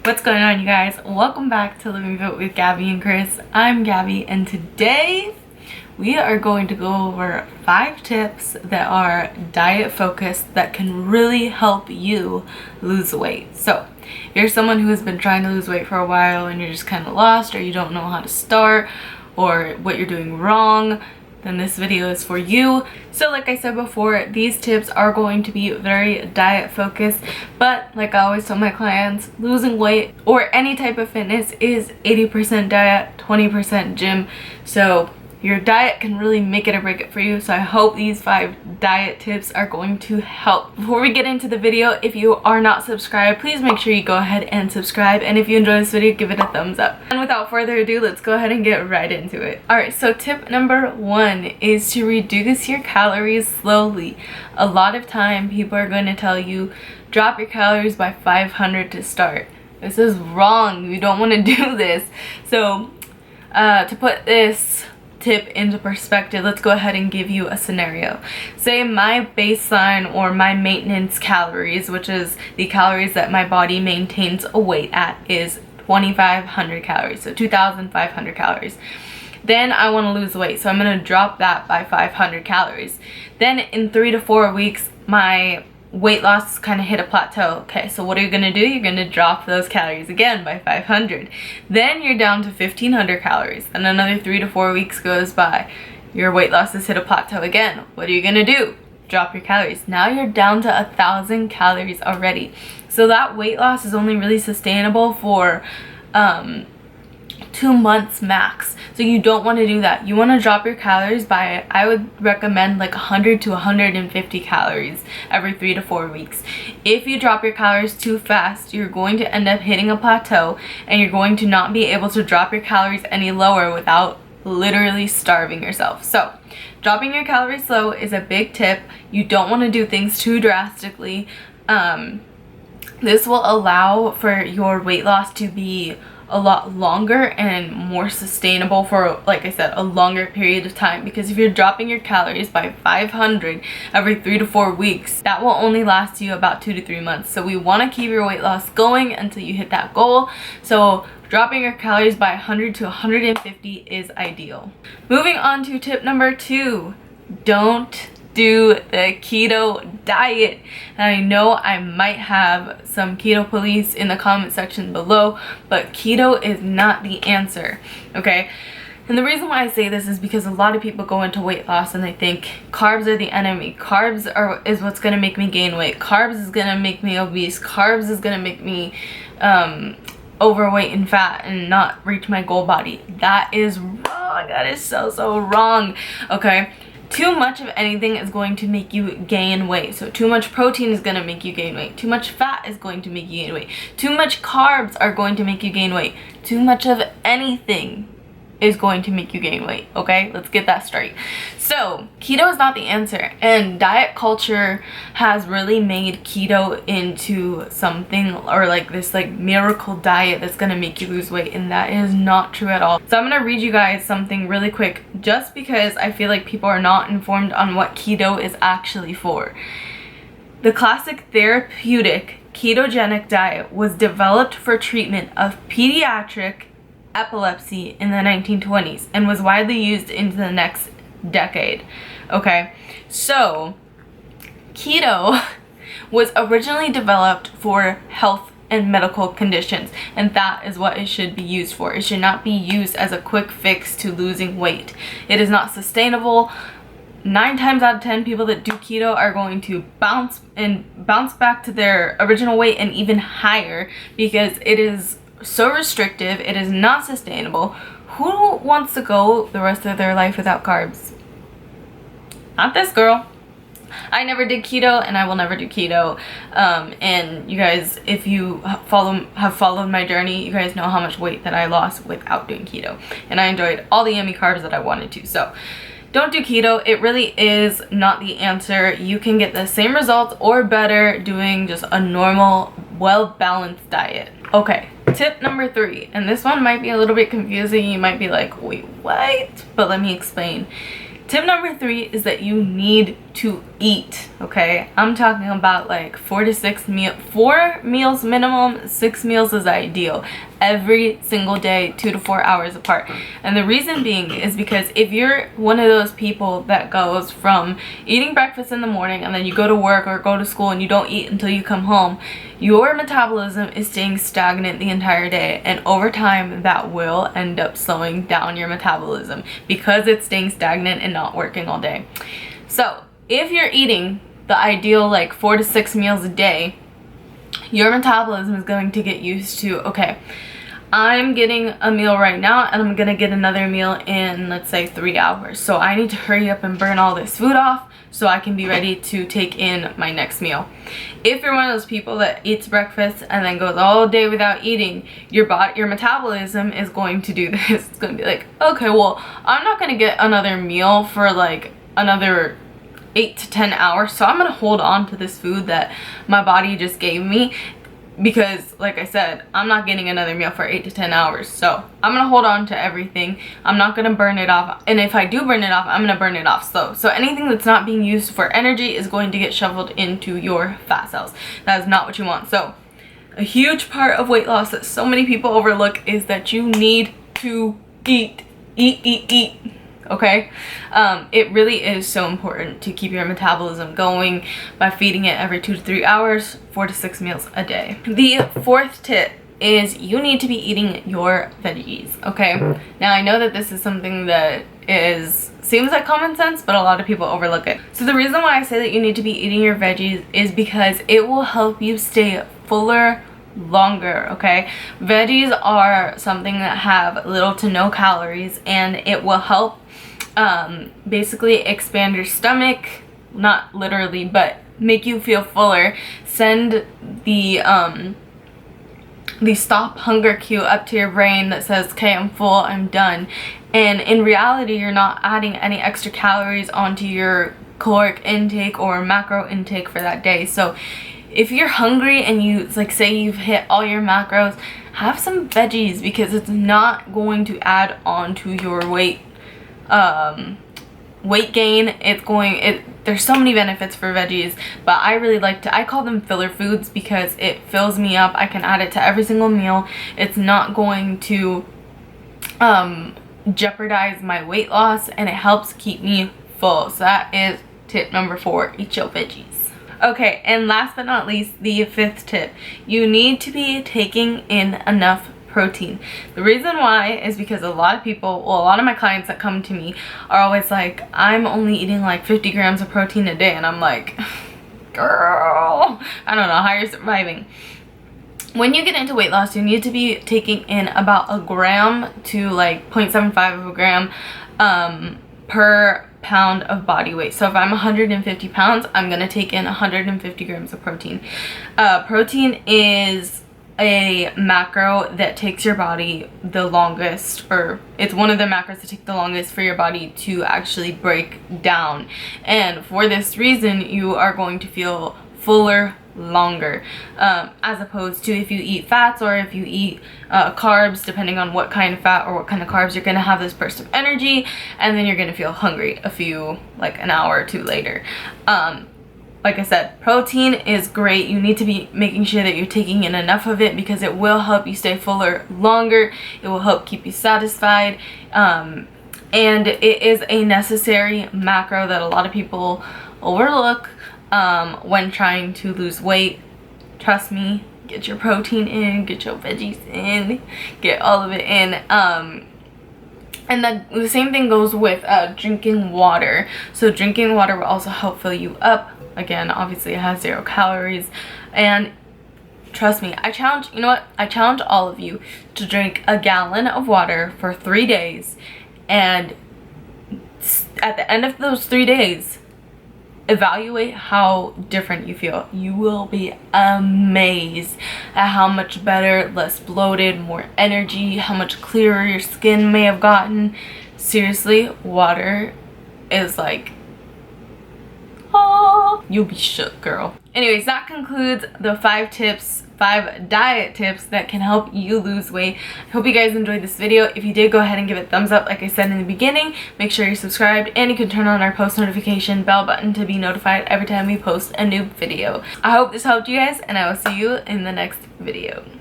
What's going on, you guys? Welcome back to Living Fit with Gabby and Chris. I'm Gabby, and today we are going to go over 5 tips that are diet focused that can really help you lose weight. So if you're someone who has been trying to lose weight for a while and you're just kind of lost, or you don't know how to start, or what you're doing wrong, then this video is for you. So like I said before, these tips are going to be very diet focused, but like I always tell my clients, losing weight or any type of fitness is 80% diet, 20% gym. So your diet can really make it or break it for you. So I hope these 5 diet tips are going to help. Before we get into the video, if you are not subscribed, please make sure you go ahead and subscribe. And if you enjoy this video, give it a thumbs up. And without further ado, let's go ahead and get right into it. Alright, so tip number 1 is to reduce your calories slowly. A lot of time, people are going to tell you, drop your calories by 500 to start. This is wrong. You don't want to do this. So to put this tip into perspective, let's go ahead and give you a scenario. Say my baseline or my maintenance calories, which is the calories that my body maintains a weight at, is 2,500 calories, so 2,500 calories. Then I want to lose weight, so I'm going to drop that by 500 calories. Then in 3 to 4 weeks, my weight loss kind of hit a plateau. Okay, so what are you going to do? You're going to drop those calories again by 500. Then you're down to 1,500 calories. And another 3 to 4 weeks goes by. Your weight loss has hit a plateau again. What are you going to do? Drop your calories. Now you're down to 1,000 calories already. So that weight loss is only really sustainable for 2 months max. So you don't want to do that. You want to drop your calories by, I would recommend like 100 to 150 calories every 3 to 4 weeks. If you drop your calories too fast, you're going to end up hitting a plateau, and you're going to not be able to drop your calories any lower without literally starving yourself. So dropping your calories slow is a big tip. You don't want to do things too drastically. This will allow for your weight loss to be a lot longer and more sustainable for, like I said, a longer period of time. Because if you're dropping your calories by 500 every 3 to 4 weeks, that will only last you about 2 to 3 months. So we want to keep your weight loss going until you hit that goal. So dropping your calories by 100 to 150 is ideal. Moving on to tip number 2, don't do the keto diet. And I know I might have some keto police in the comment section below, but keto is not the answer, okay? And the reason why I say this is because a lot of people go into weight loss and they think carbs are the enemy. Carbs is what's gonna make me gain weight. Carbs is gonna make me obese. Carbs is gonna make me overweight and fat and not reach my goal body. That is wrong. That is so wrong, okay? Too much of anything is going to make you gain weight. So too much protein is going to make you gain weight. Too much fat is going to make you gain weight. Too much carbs are going to make you gain weight. Too much of anything is going to make you gain weight, okay? Let's get that straight. So keto is not the answer, and diet culture has really made keto into something, or like this like miracle diet that's gonna make you lose weight, and that is not true at all. So I'm gonna read you guys something really quick, just because I feel like people are not informed on what keto is actually for. The classic therapeutic ketogenic diet was developed for treatment of pediatric epilepsy in the 1920s and was widely used into the next decade. Okay, so keto was originally developed for health and medical conditions, and that is what it should be used for. It should not be used as a quick fix to losing weight. It is not sustainable. 9 times out of 10 people that do keto are going to bounce back to their original weight and even higher, because it is so restrictive. It is not sustainable. Who wants to go the rest of their life without carbs? Not this girl. I never did keto, and I will never do keto. And you guys, if you have followed my journey, you guys know how much weight that I lost without doing keto, and I enjoyed all the yummy carbs that I wanted to. So don't do keto. It really is not the answer. You can get the same results or better doing just a normal, well-balanced diet. Okay, tip number 3, and this one might be a little bit confusing. You might be like, wait, what? But let me explain. Tip number 3 is that you need to eat, okay? I'm talking about like 4 meals minimum. 6 meals is ideal every single day, 2 to 4 hours apart. And the reason being is because if you're one of those people that goes from eating breakfast in the morning and then you go to work or go to school and you don't eat until you come home, your metabolism is staying stagnant the entire day, and over time that will end up slowing down your metabolism because it's staying stagnant and not working all day. So if you're eating the ideal like 4 to 6 meals a day, your metabolism is going to get used to, okay, I'm getting a meal right now and I'm gonna get another meal in, let's say, 3 hours. So I need to hurry up and burn all this food off so I can be ready to take in my next meal. If you're one of those people that eats breakfast and then goes all day without eating, your metabolism is going to do this. It's gonna be like, okay, well, I'm not gonna get another meal for like another 8 to 10 hours, so I'm gonna hold on to this food that my body just gave me, because like I said, I'm not getting another meal for 8 to 10 hours. So I'm gonna hold on to everything. I'm not gonna burn it off, and if I do burn it off, I'm gonna burn it off slow. So anything that's not being used for energy is going to get shoveled into your fat cells. That is not what you want. So a huge part of weight loss that so many people overlook is that you need to eat. Okay, it really is so important to keep your metabolism going by feeding it every 2 to 3 hours, 4 to 6 meals a day. The fourth tip is you need to be eating your veggies. Okay, now I know that this is something that seems like common sense, but a lot of people overlook it. So the reason why I say that you need to be eating your veggies is because it will help you stay fuller longer. Okay, veggies are something that have little to no calories, and it will help basically expand your stomach, not literally, but make you feel fuller, send the stop hunger cue up to your brain that says, okay, I'm full, I'm done. And in reality, you're not adding any extra calories onto your caloric intake or macro intake for that day. So if you're hungry and you, like, say you've hit all your macros, have some veggies, because it's not going to add on to your weight gain. There's so many benefits for veggies, but I really I call them filler foods because it fills me up. I can add it to every single meal. It's not going to jeopardize my weight loss, and it helps keep me full. So that is tip number 4, eat your veggies. Okay, and last but not least, the 5th tip, you need to be taking in enough protein. The reason why is because a lot of my clients that come to me are always like, I'm only eating like 50 grams of protein a day, and I'm like, girl, I don't know how you're surviving. When you get into weight loss, you need to be taking in about a gram to like 0.75 of a gram per pound of body weight. So if I'm 150 pounds, I'm gonna take in 150 grams of protein. Protein is a macro that takes your body the longest, or it's one of the macros that take the longest for your body to actually break down. And for this reason, you are going to feel fuller longer, as opposed to if you eat fats or if you eat carbs. Depending on what kind of fat or what kind of carbs, you're gonna have this burst of energy, and then you're gonna feel hungry like an hour or two later. Like I said, protein is great. You need to be making sure that you're taking in enough of it, because it will help you stay fuller longer. It will help keep you satisfied, and it is a necessary macro that a lot of people overlook when trying to lose weight. Trust me, get your protein in, get your veggies in, get all of it in. And the same thing goes with drinking water. So drinking water will also help fill you up. Again, obviously it has 0 calories, and trust me, I challenge all of you to drink a gallon of water for 3 days, and at the end of those 3 days, evaluate how different you feel. You will be amazed at how much better, less bloated, more energy, how much clearer your skin may have gotten. Seriously, water is like, oh, you'll be shook, girl. Anyways, that concludes the 5 5 diet tips that can help you lose weight. I hope you guys enjoyed this video. If you did, go ahead and give it a thumbs up like I said in the beginning. Make sure you're subscribed, and you can turn on our post notification bell button to be notified every time we post a new video. I hope this helped you guys, and I will see you in the next video.